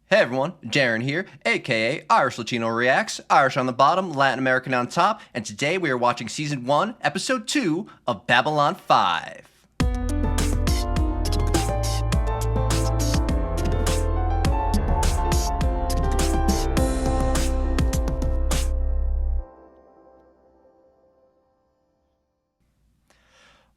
Hey everyone, Darren here, aka Irish Latino Reacts, Irish on the bottom, Latin American on top, and today we are watching Season 1, Episode 2 of Babylon 5.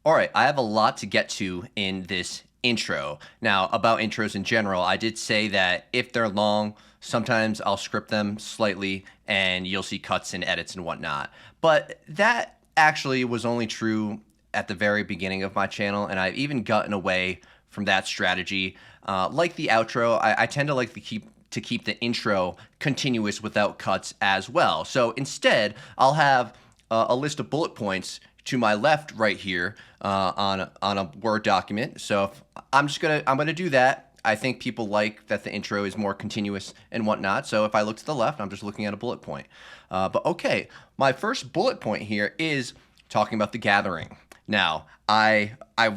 Alright, I have a lot to get to in this intro. Now, about intros in general, I did say that if they're long, sometimes I'll script them slightly and you'll see cuts and edits and whatnot. But that actually was only true at the very beginning of my channel, and I've even gotten away from that strategy. Like the outro, I tend to like to keep the intro continuous without cuts as well. So instead, I'll have a list of bullet points to my left right here on a Word document. So if I'm gonna do that. I think people like that the intro is more continuous and whatnot. So if I look to the left, I'm just looking at a bullet point. But okay, my first bullet point here is talking about The Gathering. Now, I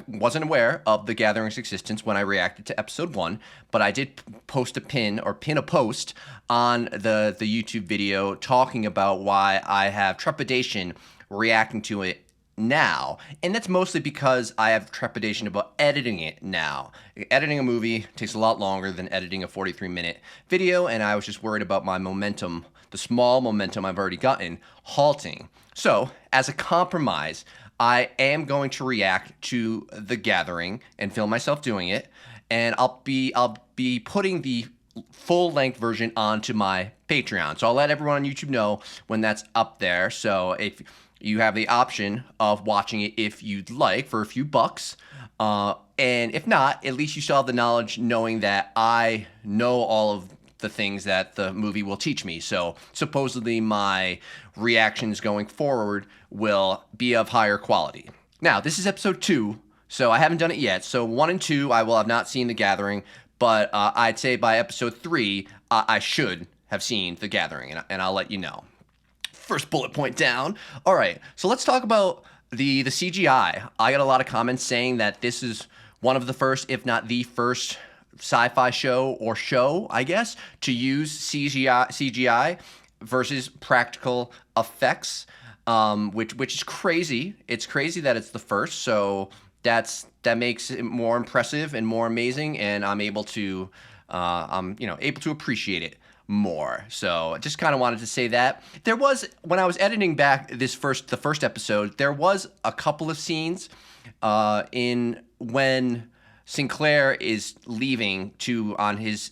wasn't aware of The Gathering's existence when I reacted to episode 1, but I did post a pin a post on the YouTube video talking about why I have trepidation reacting to it now, and that's mostly because I have trepidation about editing it now. Editing a movie takes a lot longer than editing a 43-minute video, and I was just worried about my momentum, the small momentum I've already gotten, halting. So, as a compromise, I am going to react to The Gathering and film myself doing it, and I'll be putting the full-length version onto my Patreon. So I'll let everyone on YouTube know when that's up there. So if you have the option of watching it if you'd like for a few bucks. And if not, at least you still have the knowledge knowing that I know all of the things that the movie will teach me. So supposedly my reactions going forward will be of higher quality. Now, this is episode 2, so I haven't done it yet. So 1 and 2, I will have not seen The Gathering, but I'd say by episode 3, I should have seen The Gathering, and I'll let you know. First bullet point down. All right, so let's talk about the CGI. I got a lot of comments saying that this is one of the first, if not the first, sci-fi show, I guess, to use CGI versus practical effects, which is crazy. It's crazy that it's the first, so that makes it more impressive and more amazing, and I'm able to able to appreciate it more. So I just kind of wanted to say that. There was, when I was editing back the first episode, there was a couple of scenes in when Sinclair is leaving on his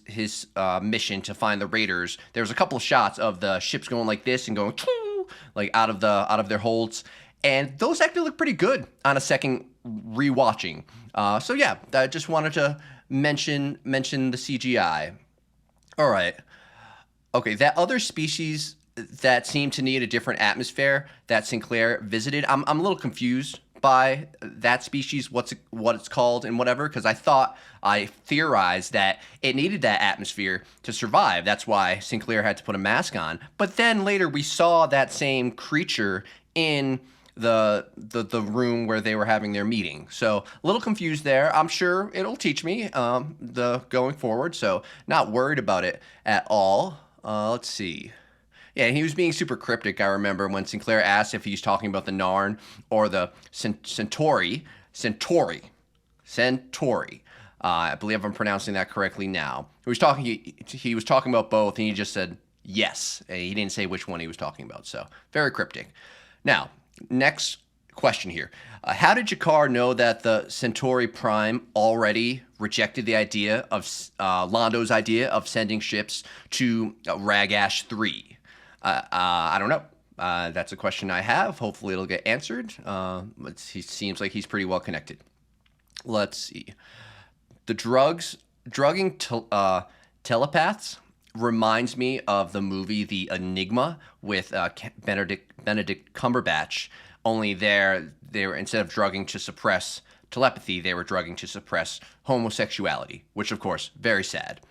mission to find the raiders. There was a couple of shots of the ships going like this and going like out of their holds, and those actually look pretty good on a second rewatching. So yeah, I just wanted to mention the CGI. All right. Okay, that other species that seemed to need a different atmosphere that Sinclair visited, I'm a little confused by that species, what it's called and whatever, because I theorized that it needed that atmosphere to survive. That's why Sinclair had to put a mask on. But then later we saw that same creature in the room where they were having their meeting. So a little confused there. I'm sure it'll teach me going forward, so not worried about it at all. Let's see. Yeah, he was being super cryptic, I remember, when Sinclair asked if he's talking about the Narn or the Centauri. I believe I'm pronouncing that correctly now. He was talking about both, and he just said yes. He didn't say which one he was talking about, so very cryptic. Now, next question here. How did Jakar know that the Centauri Prime already rejected the idea of Londo's idea of sending ships to Ragash 3? I don't know. That's a question I have. Hopefully it'll get answered. He seems like he's pretty well connected. Let's see. The drugging telepaths reminds me of the movie The Enigma with Benedict Cumberbatch. Only they were, instead of drugging to suppress telepathy, they were drugging to suppress homosexuality, which of course, very sad.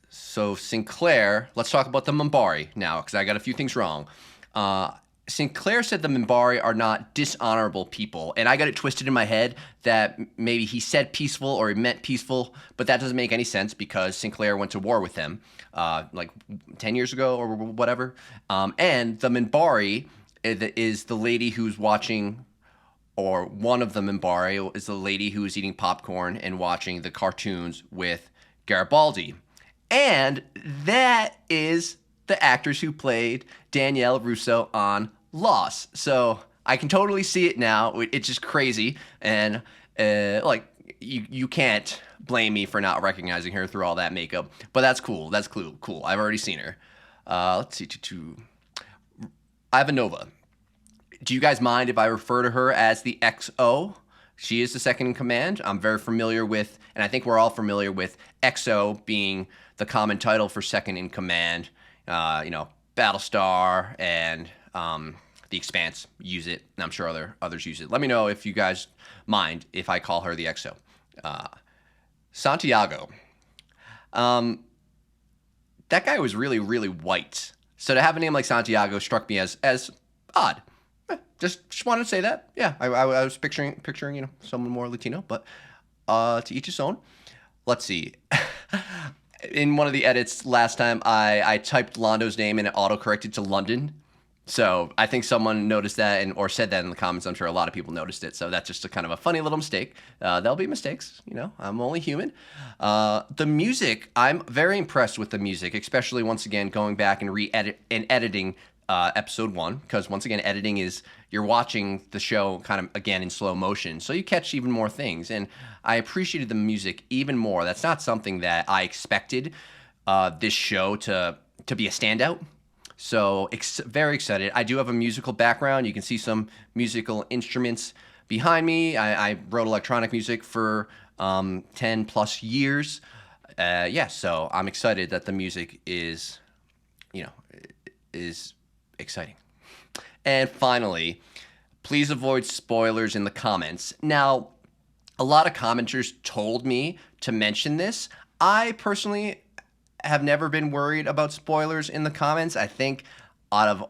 So Sinclair, let's talk about the Minbari now, because I got a few things wrong. Sinclair said the Minbari are not dishonorable people, and I got it twisted in my head that maybe he said peaceful or he meant peaceful, but that doesn't make any sense because Sinclair went to war with them like 10 years ago or whatever. And the Minbari is the lady who's watching, or one of the Minbari is the lady who is eating popcorn and watching the cartoons with Garibaldi. And that is the actors who played Danielle Russo on Lost. So I can totally see it now. It's just crazy. And like you can't blame me for not recognizing her through all that makeup. But that's cool. That's cool. I've already seen her. Let's see. Ivanova. Do you guys mind if I refer to her as the XO? She is the second in command. I'm very familiar with, and I think we're all familiar with XO being the common title for second in command. Battlestar and The Expanse use it, and I'm sure others use it. Let me know if you guys mind if I call her the XO. Santiago. That guy was really, really white. So to have a name like Santiago struck me as odd. Just wanted to say that. Yeah, I was picturing someone more Latino, but to each his own. Let's see. In one of the edits last time, I typed Londo's name and it autocorrected to London. So I think someone noticed that or said that in the comments. I'm sure a lot of people noticed it. So that's just a kind of a funny little mistake. There'll be mistakes. I'm only human. The music, I'm very impressed with the music, especially once again going back and editing episode 1, because once again, editing is you're watching the show kind of again in slow motion, so you catch even more things, and I appreciated the music even more. That's not something that I expected this show to be a standout. So very excited. I do have a musical background. You can see some musical instruments behind me. I wrote electronic music for 10 plus years. So I'm excited that the music is exciting. And finally, please avoid spoilers in the comments. Now, a lot of commenters told me to mention this. I personally have never been worried about spoilers in the comments. I think out of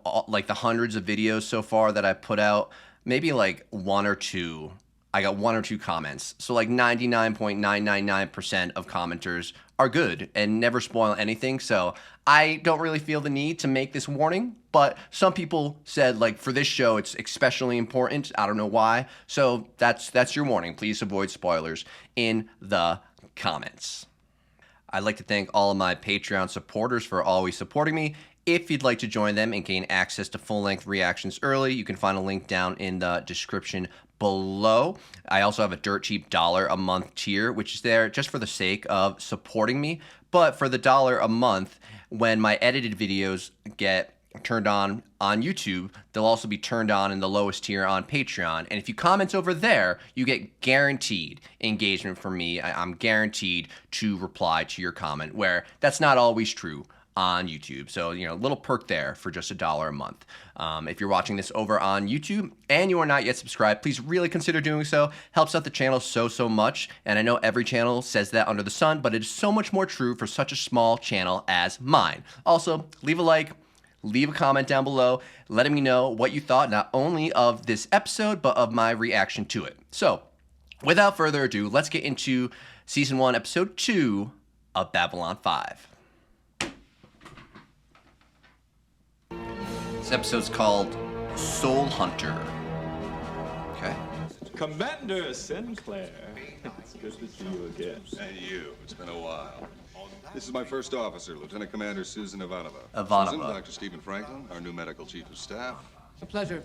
the hundreds of videos so far that I put out, maybe like one or two, I got one or two comments. So like 99.999% of commenters are good and never spoil anything. So I don't really feel the need to make this warning, but some people said like for this show, it's especially important. I don't know why. So that's your warning. Please avoid spoilers in the comments. I'd like to thank all of my Patreon supporters for always supporting me. If you'd like to join them and gain access to full-length reactions early, you can find a link down in the description below. I also have a dirt cheap $1 a month tier, which is there just for the sake of supporting me. But for the $1 a month, when my edited videos get turned on YouTube, they'll also be turned on in the lowest tier on Patreon. And if you comment over there, you get guaranteed engagement from me. I'm guaranteed to reply to your comment, where that's not always true on YouTube. So, a little perk there for just $1 a month. If you're watching this over on YouTube and you are not yet subscribed, please really consider doing so. Helps out the channel so much. And I know every channel says that under the sun, but it is so much more true for such a small channel as mine. Also, leave a like, leave a comment down below, letting me know what you thought not only of this episode, but of my reaction to it. So, without further ado, let's get into Season 1, Episode 2 of Babylon 5. This episode's called Soul Hunter. Okay. Commander Sinclair. It's good to see you again. And you. It's been a while. This is my first officer, Lieutenant Commander Susan Ivanova. Susan, Dr. Stephen Franklin, our new medical chief of staff. A pleasure.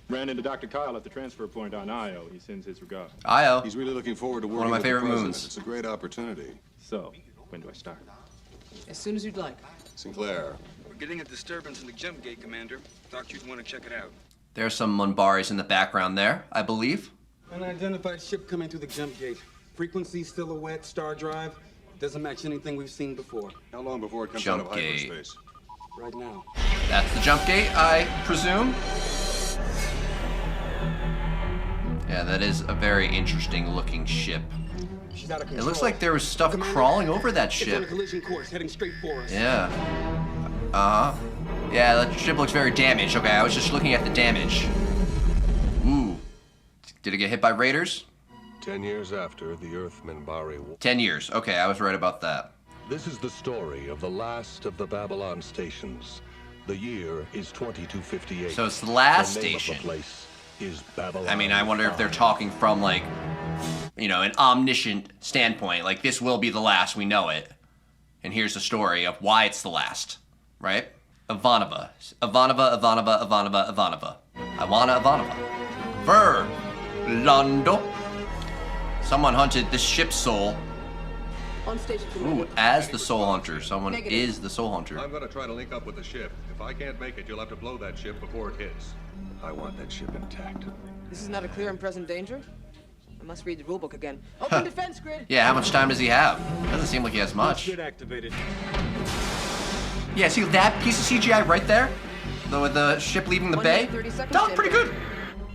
Ran into Dr. Kyle at the transfer point on Io. He sends his regards. Io. He's really looking forward to working One of my with favorite the president. moons. It's a great opportunity. So, when do I start? As soon as you'd like. Sinclair. We're getting a disturbance in the jump gate, Commander. Thought you'd want to check it out. There's some Munbaris in the background there, I believe. Unidentified ship coming through the jump gate. Frequency still a wet, star drive. Doesn't match anything we've seen before. How long before it comes Jump out of gate. hyperspace? Right now. That's the jump gate, I presume. Yeah, that is a very interesting looking ship. She's out of It control. looks like there was stuff Commander, crawling over that It's on a ship. collision course, heading straight for us. Yeah. Yeah, the ship looks very damaged. Okay, I was just looking at the damage. Ooh. Did it get hit by raiders? 10 years after the Earth Minbari War. 10 years. Okay, I was right about that. This is the story of the last of the Babylon stations. The year is 2258. So it's the last The name station. of the place is Babylon. I mean, I wonder if they're talking from, like, you know, an omniscient standpoint. Like, this will be the last, we know it. And here's the story of why it's the last. Right? Ivanova. Ivanova, Ivanova, Ivanova, Ivanova. I wanna Ivanova. Lando. Someone hunted the ship's soul. On station. Ooh, as the soul hunter. Someone Negative. is the soul hunter. I'm gonna try to link up with the ship. If I can't make it, you'll have to blow that ship before it hits. I want that ship intact. This is not a clear and present danger? I must read the rulebook again. Open defense grid. Yeah, how much time does he have? Doesn't seem like he has much. Grid activated. Yeah, see that piece of CGI right there? With the ship leaving the 1 bay? minute, 30 seconds, That was pretty good.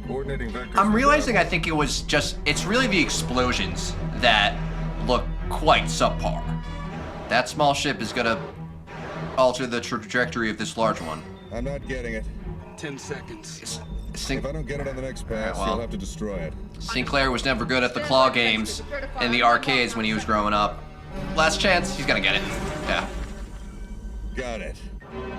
Coordinating vectors. I'm realizing I think it was just, it's really the explosions that look quite subpar. That small ship is gonna alter the trajectory of this large one. I'm not getting it. 10 seconds. If I don't get it on the next pass, well. you'll have to destroy it. Sinclair was never good at the claw games in the arcades when he was growing up. Last chance, he's gonna get it. Yeah. Got it.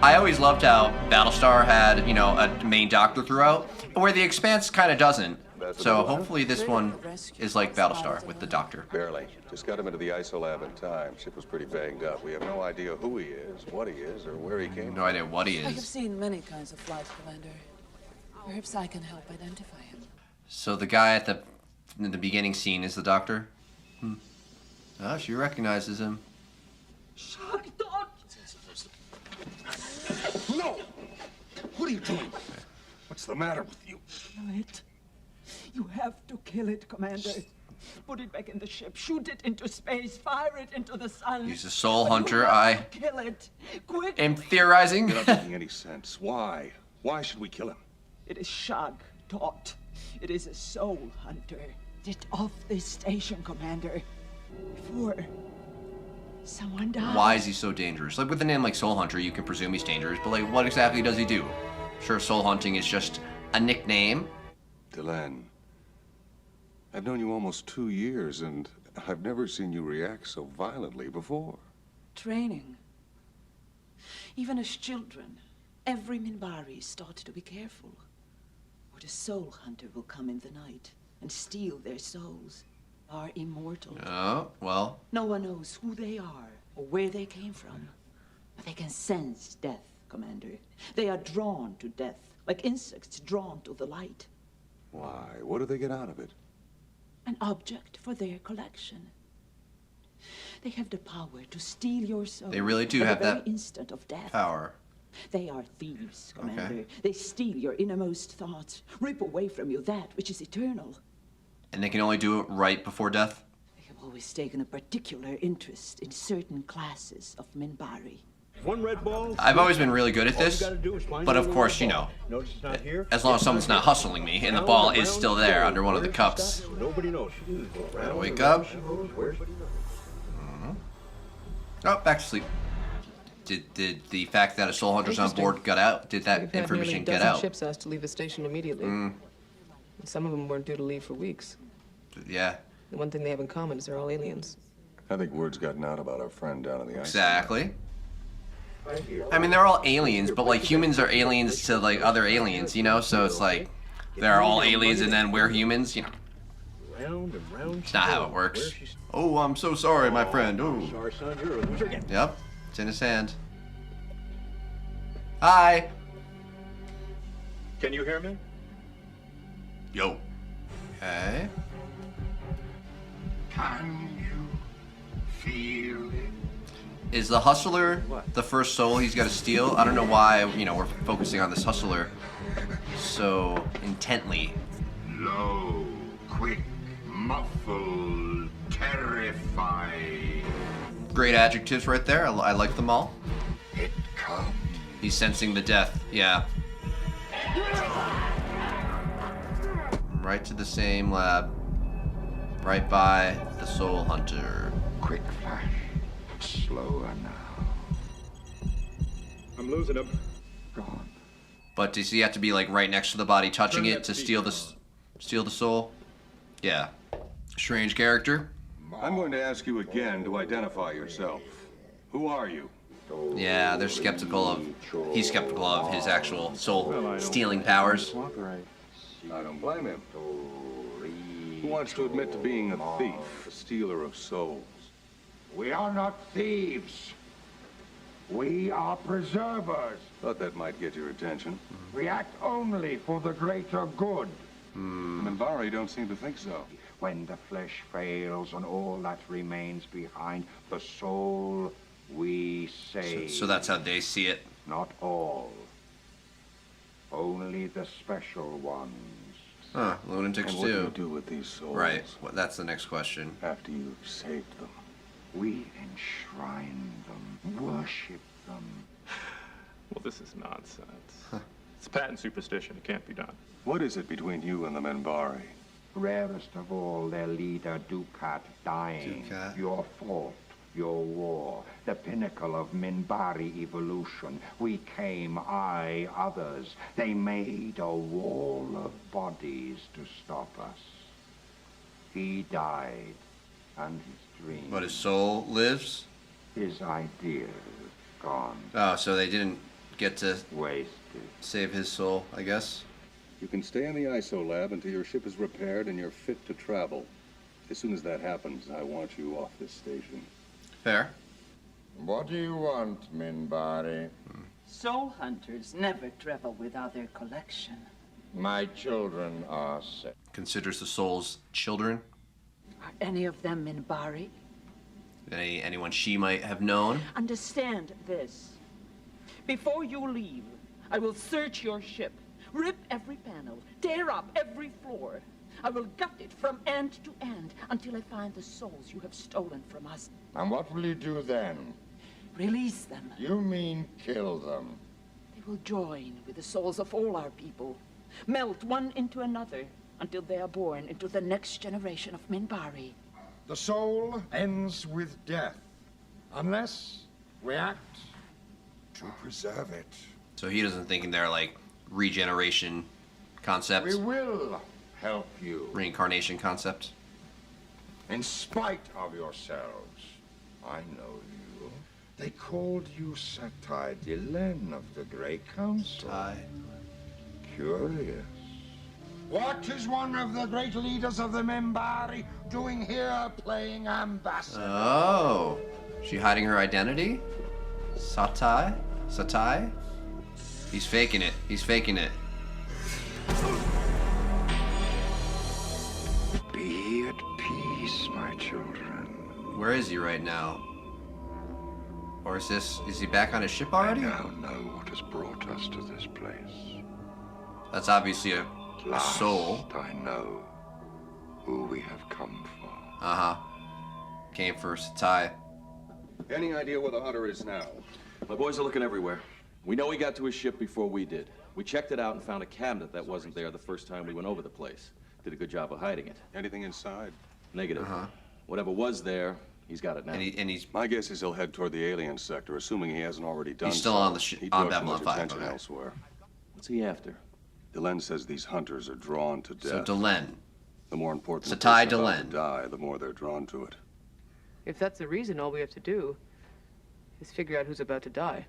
I always loved how Battlestar had, you know, a main doctor throughout, where the Expanse kind of doesn't. So hopefully this one is like Battlestar with the doctor. Barely. Just got him into the ISO lab in time. Ship was pretty banged up. We have no idea who he is, what he is, or where he came from. No idea what he I have is. seen many kinds of flight, Commander. Perhaps I can help identify him. So the guy at in the beginning scene is the doctor? Oh, she recognizes him. No! What are you doing? What's the matter with you? Kill it. You have to kill it, Commander. Put it back in the ship. Shoot it into space. Fire it into the sun. He's a soul But you hunter. have I to kill it. Quick. am theorizing. You're not making any sense. Why? Why should we kill him? It is Shag Tot. It is a soul hunter. Get off this station, Commander. Before someone dies. Why is he so dangerous? Like with a name like Soul Hunter, you can presume he's dangerous, but like what exactly does he do? Sure, soul hunting is just a nickname. Dylan, I've known you almost 2 years, and I've never seen you react so violently before. Training. Even as children, every Minbari is taught to be careful. Or the soul hunter will come in the night and steal their souls. Are immortal. Oh, well. No one knows who they are or where they came from. But they can sense death, Commander. They are drawn to death, like insects drawn to the light. Why? What do they get out of it? An object for their collection. They have the power to steal your soul. They really do at have the very that instant of death. Power. They are thieves, Commander. Okay. They steal your innermost thoughts, rip away from you that which is eternal. And they can only do it right before death? They have always taken a particular interest in certain classes of Minbari. One red ball. I've always been really good at All you this, gotta do is find but the of little course, red you ball. know, Notice it's not here. as long as someone's not hustling me and the ball is still there under one of the cups. Nobody knows. Gotta wake up. Oh, back to sleep. Did the fact that a soul hunter's on board got out? Did that We've had nearly information a get dozen out? ships asked to leave the station immediately. And some of them weren't due to leave for weeks. Yeah, The one thing they have in common is they're all aliens. I think word's gotten out about our friend down on the ice. exactly. I mean, they're all aliens, but like humans are aliens to like other aliens, you know? So it's like they're all aliens and then we're humans, you know? Round and round. It's not how it works. Oh, I'm so sorry, my friend. Oh. Sorry, son, you're a loser again. Yep, it's in his hand. Hi. Can you hear me? Yo. Okay. Can you feel it? Is the hustler the first soul he's got to steal? I don't know why, you know, we're focusing on this hustler so intently. Low, quick, muffled, terrified. Great adjectives right there. I like them all. It comes. He's sensing the death. Yeah. Right to the same lab. Right by the soul hunter. Quick flash. Slower now. I'm losing him. gone. But does he have to be like right next to the body, touching it to steal the soul? Yeah. Strange character. I'm going to ask you again to identify yourself. Who are you? Yeah, he's skeptical of his actual soul stealing powers. I don't blame him. Who wants to admit to being a thief, a stealer of souls? We are not thieves. We are preservers. Thought that might get your attention. We act only for the greater good. Minbari don't seem to think so. When the flesh fails and all that remains behind, the soul we save. So that's how they see it. Not all. Only the special ones. Huh, lunatics And what do too. you do with these souls? Right, well, that's the next question. After you've saved them. We enshrine them, worship them. Well, this is nonsense. It's patent superstition. It can't be done. What is it between you and the Minbari? Rarest of all, their leader, Dukat, dying. Dukat. Your fault, your war, the pinnacle of Minbari evolution. We came, others. They made a wall of bodies to stop us. He died, and his dream. But his soul lives? His ideas gone. Oh, so they didn't get to Wasted. save his soul, I guess. You can stay in the ISO lab until your ship is repaired and you're fit to travel. As soon as that happens, I want you off this station. Fair. What do you want, Minbari? Soul hunters never travel without their collection. My children are sick. Considers the souls children. Are any of them Minbari? Anyone she might have known. Understand this. Before you leave, I will search your ship, rip every panel, tear up every floor. I will gut it from end to end until I find the souls you have stolen from us. And what will you do then? Release them. You mean kill them? They will join with the souls of all our people, melt one into another until they are born into the next generation of Minbari. The soul ends with death, unless we act to preserve it. So he doesn't think in their like regeneration concept. We will help you. Reincarnation concept. In spite of yourselves, I know you. They called you Satai Dilen of the Grey Council. Curious. What is one of the great leaders of the Minbari doing here playing ambassador? Oh. She hiding her identity? Satai? Satai? He's faking it. He's faking it. Be at peace, my children. Where is he right now? Or is he back on his ship already? I now know what has brought us to this place. That's obviously a Last, soul. I know who we have come for. Uh-huh. Came for Satai. Any idea where the hunter is now? My boys are looking everywhere. We know he got to his ship before we did. We checked it out and found a cabinet that wasn't there the first time we went over the place. Did a good job of hiding it. Anything inside? Negative. Whatever was there, he's got it now. And he's My guess is he'll head toward the alien sector, assuming he hasn't already done He's still so. on the He on draws too Babylon much 5. attention Okay. elsewhere. What's he after? Delenn says these hunters are drawn to death. So Delenn. The more important the Satai person about Delenn. to die, the more they're drawn to it. If that's the reason, all we have to do is figure out who's about to die.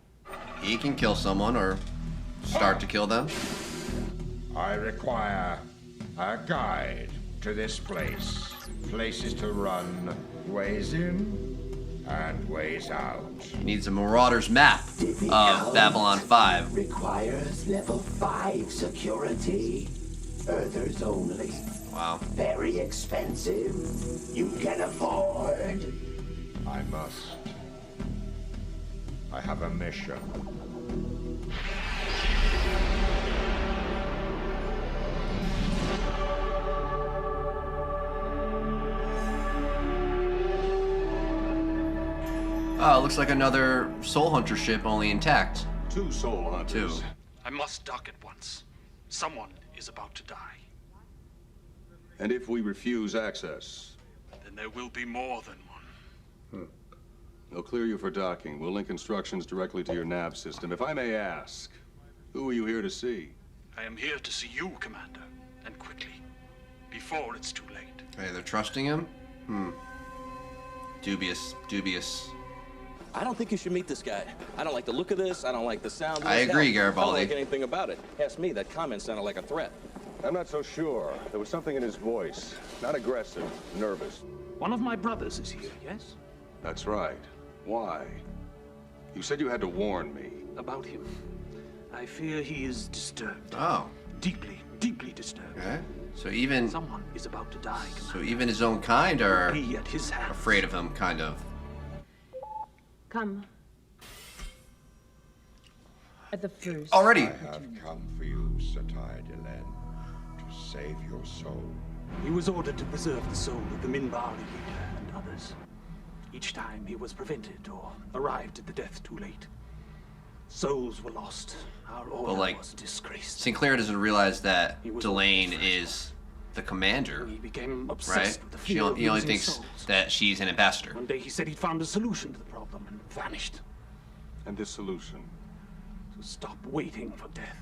He can kill someone or start to kill them. I require a guide to this place. Places to run, ways in and ways out. He needs a Marauder's map of Babylon 5. Requires level 5 security. Earthers only. Wow. Very expensive. You can afford. I must. I have a mission. Oh, it looks like another Soul Hunter ship, only intact. 2 soul hunters. 2. I must dock at once. Someone is about to die. And if we refuse access? Then there will be more than one. They'll clear you for docking. We'll link instructions directly to your nav system. If I may ask, Who are you here to see? I am here to see you, Commander, and quickly, before it's too late. Hey, they're trusting him? Dubious. I don't think you should meet this guy. I don't like the look of this. I don't like the sound of this. I agree, Hell, I Garibaldi. don't like anything about it. Ask me, that comment sounded like a threat. I'm not so sure. There was something in his voice. Not aggressive, nervous. One of my brothers is here, yes? That's right. Why? You said you had to warn me. About him. I fear he is disturbed. Oh. Deeply, deeply disturbed. Okay. So even someone is about to die, Commander. So even his own kind are Be at his hands. afraid of him, kind of. Come. At the first. Already. I have come for you, Satai Delenn, to save your soul. He was ordered to preserve the soul of the Minbari leader and others. Each time he was prevented or arrived at the death too late. Souls were lost. Our order was disgraced. Sinclair doesn't realize that Delane is the commander. He became obsessed with the fear of He only losing thinks souls. that she's an ambassador. One day he said he'd found a solution to the problem and vanished. And this solution? To stop waiting for death.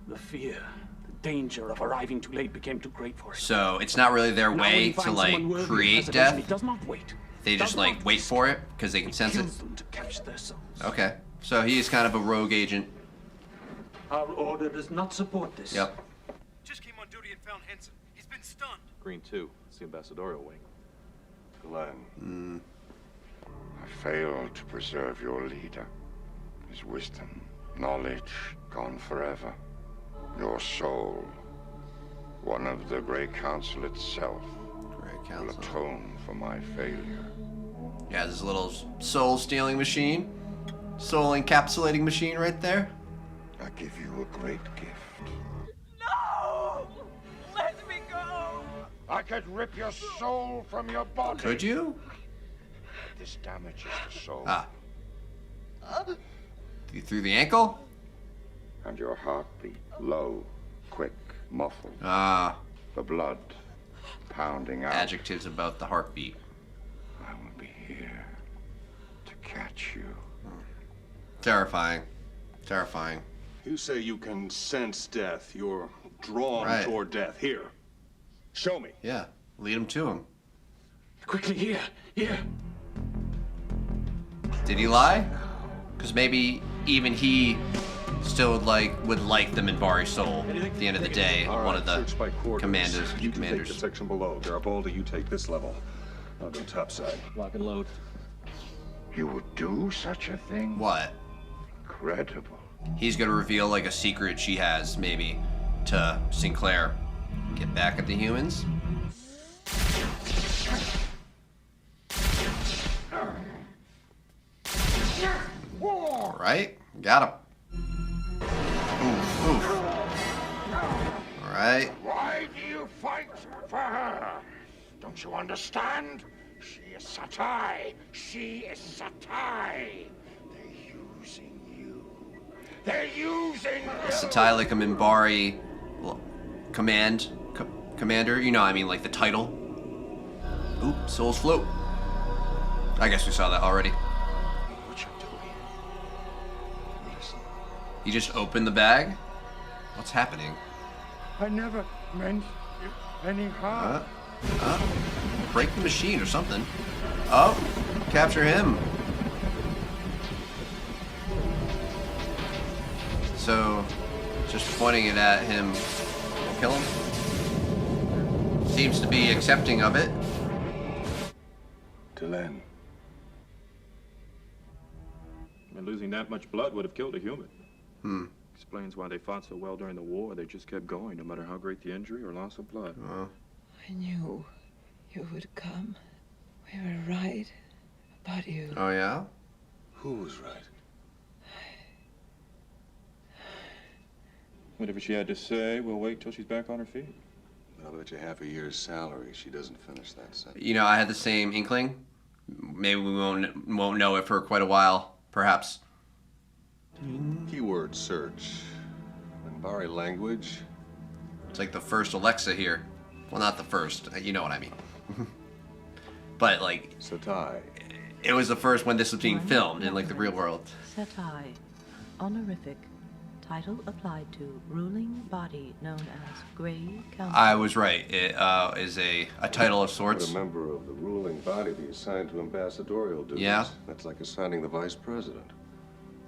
The fear, the danger of arriving too late became too great for him. So it's not really their Now when way he to finds like someone worthy of create preservation, death. He does not wait. They just Does like not wait for it because they can sense it. kills them to catch their souls. Okay. So he's kind of a rogue agent. Our order does not support this. Yep. Just came on duty and found Henson. He's been stunned. Green 2. It's the ambassadorial wing. Glenn. I failed to preserve your leader. His wisdom, knowledge, gone forever. Your soul, one of the Grey Council itself, will atone for my failure. Yeah, this little soul-stealing machine. Soul encapsulating machine right there. I give you a great gift. No! Let me go! I could rip your soul from your body. Could you? This damages the soul. Ah. Through the ankle? And your heartbeat, low, quick, muffled. Ah. The blood pounding out. Adjectives about the heartbeat. I will be here to catch you. Terrifying. Terrifying. You say you can sense death. You're drawn Right. toward death. Here. Show me. Yeah. Lead him to him. Quickly, here, here. Did he lie? Because maybe even he still would like the Minbari soul at the end of the day. All right, One of the search by quarters. commanders. You can take the section below. Garibaldi, you take this level. I'll go topside. Lock and load. You would do such a thing? What? Incredible. He's gonna reveal like a secret she has, maybe, to Sinclair. Get back at the humans. All right, got him. Oof, oof. All right. Why do you fight for her? Don't you understand? She is Satai. She is Satai. They're using you. They're using you. Satai, like a Minbari commander. You know, I mean, like the title. Oop, souls float. I guess we saw that already. What you're doing. Listen. You just opened the bag? What's happening? I never meant you any harm. Break the machine or something. Oh, capture him. So, just pointing it at him will kill him? Seems to be accepting of it. Delenn. Losing that much blood would have killed a human. Explains why they fought so well during the war. They just kept going, no matter how great the injury or loss of blood. I knew you would come. We were right about you. Oh, yeah? Who was right? Whatever she had to say, we'll wait till she's back on her feet. I'll bet you half a year's salary she doesn't finish that sentence. You know, I had the same inkling. Maybe we won't know it for quite a while, perhaps. Keyword search. Minbari language. It's like the first Alexa here. Well, not the first. You know what I mean. But, like... Satai. It was the first when this was being filmed in, like, the real world. Satai. Honorific. Title applied to ruling body known as Grey Council. I was right. It is a title of sorts. Would a member of the ruling body be assigned to ambassadorial duties? Yeah. That's like assigning the vice president.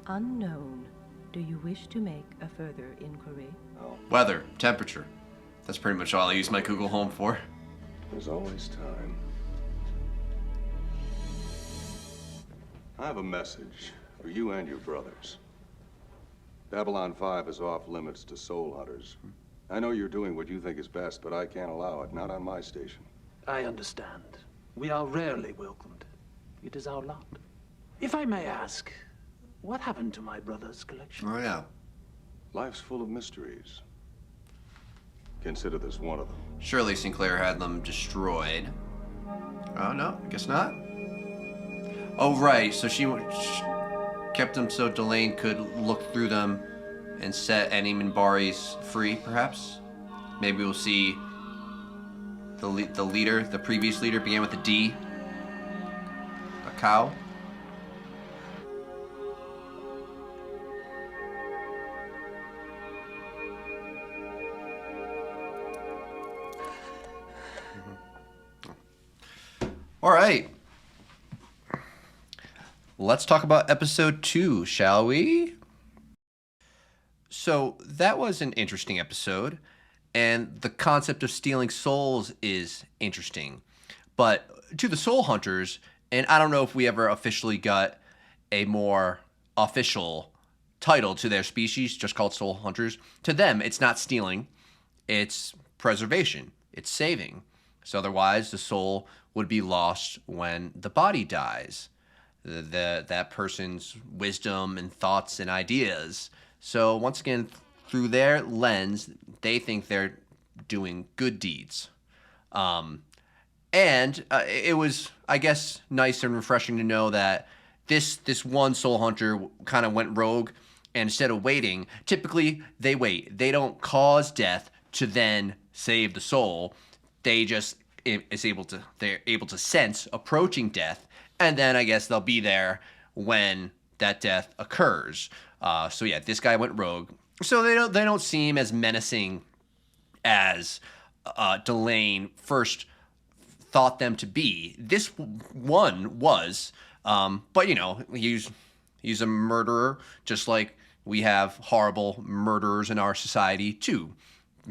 Unknown. Do you wish to make a further inquiry? Weather, temperature. That's pretty much all I use my Google Home for. There's always time. I have a message for you and your brothers. Babylon 5 is off limits to soul hunters. I know you're doing what you think is best, but I can't allow it, not on my station. I understand. We are rarely welcomed. It is our lot. If I may ask, what happened to my brother's collection? Oh, yeah. Life's full of mysteries. Consider this one of them. Surely Sinclair had them destroyed. Oh, no, I guess not. Oh, right, so she kept them so Delane could look through them and set any Minbaris free, perhaps? Maybe we'll see the leader, the previous leader, began with a D. A cow. All right. Let's talk about episode 2, shall we? So that was an interesting episode, and the concept of stealing souls is interesting. But to the soul hunters, and I don't know if we ever officially got a more official title to their species, just called soul hunters. To them, it's not stealing, it's preservation, it's saving. So otherwise, the soul would be lost when the body dies. That person's wisdom and thoughts and ideas. So once again, through their lens, they think they're doing good deeds. And it was, I guess, nice and refreshing to know that this one soul hunter kind of went rogue, and instead of waiting, typically they wait. They don't cause death to then save the soul. They're able to sense approaching death, and then I guess they'll be there when that death occurs. So yeah, this guy went rogue. So they don't seem as menacing as Delane first thought them to be. This one was, but you know, he's a murderer, just like we have horrible murderers in our society too.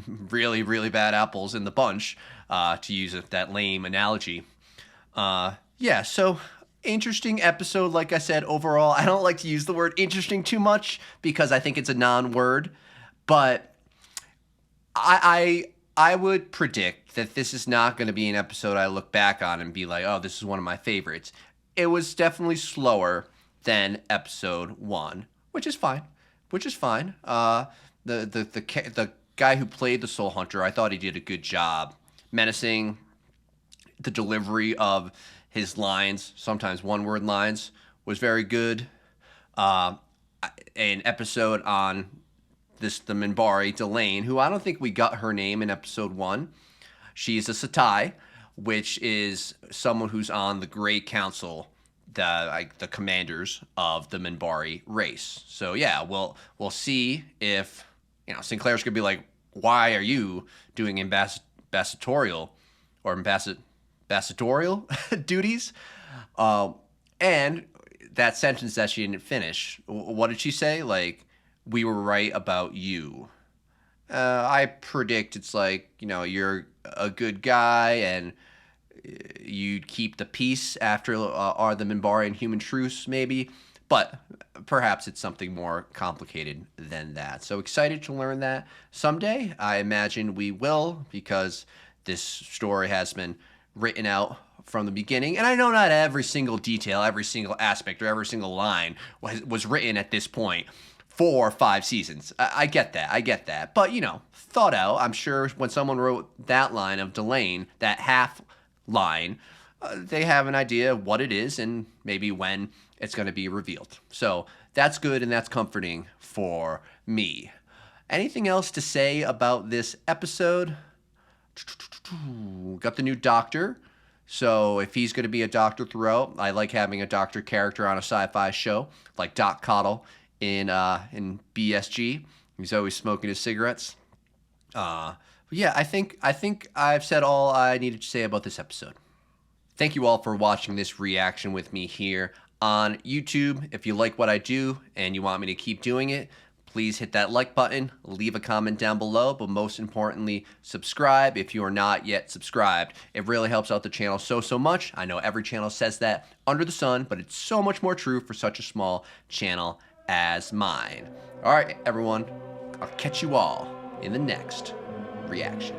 Really, really bad apples in the bunch, to use that lame analogy. Yeah, so interesting episode. Like I said, overall, I don't like to use the word interesting too much because I think it's a non-word, but I would predict that this is not going to be an episode I look back on and be like, oh, this is one of my favorites. It was definitely slower than episode 1, which is fine. The guy who played the Soul Hunter, I thought he did a good job. Menacing, the delivery of his lines, sometimes one-word lines, was very good. An episode on the Minbari, Delane, who I don't think we got her name in episode 1. She's a Satai, which is someone who's on the Grey Council, the commanders of the Minbari race. So yeah, we'll see if Sinclair's gonna be like, why are you doing ambassadorial duties? And that sentence that she didn't finish, what did she say? Like, we were right about you. I predict it's like, you're a good guy and you'd keep the peace after the Minbari and human truce, maybe. But perhaps it's something more complicated than that. So excited to learn that someday. I imagine we will, because this story has been written out from the beginning. And I know not every single detail, every single aspect, or every single line was written at this point. 4 or 5 seasons. I get that. But, thought out. I'm sure when someone wrote that line of Delane, that half line, they have an idea of what it is and maybe when it's going to be revealed. So that's good and that's comforting for me. Anything else to say about this episode? Got the new doctor. So if he's going to be a doctor throughout, I like having a doctor character on a sci-fi show, like Doc Cottle in BSG. He's always smoking his cigarettes. But yeah, I think I've said all I needed to say about this episode. Thank you all for watching this reaction with me here on YouTube. If you like what I do and you want me to keep doing it, please hit that like button, leave a comment down below, but most importantly, subscribe if you are not yet subscribed. It really helps out the channel so much. I know every channel says that under the sun, but it's so much more true for such a small channel as mine. All right, everyone, I'll catch you all in the next reaction.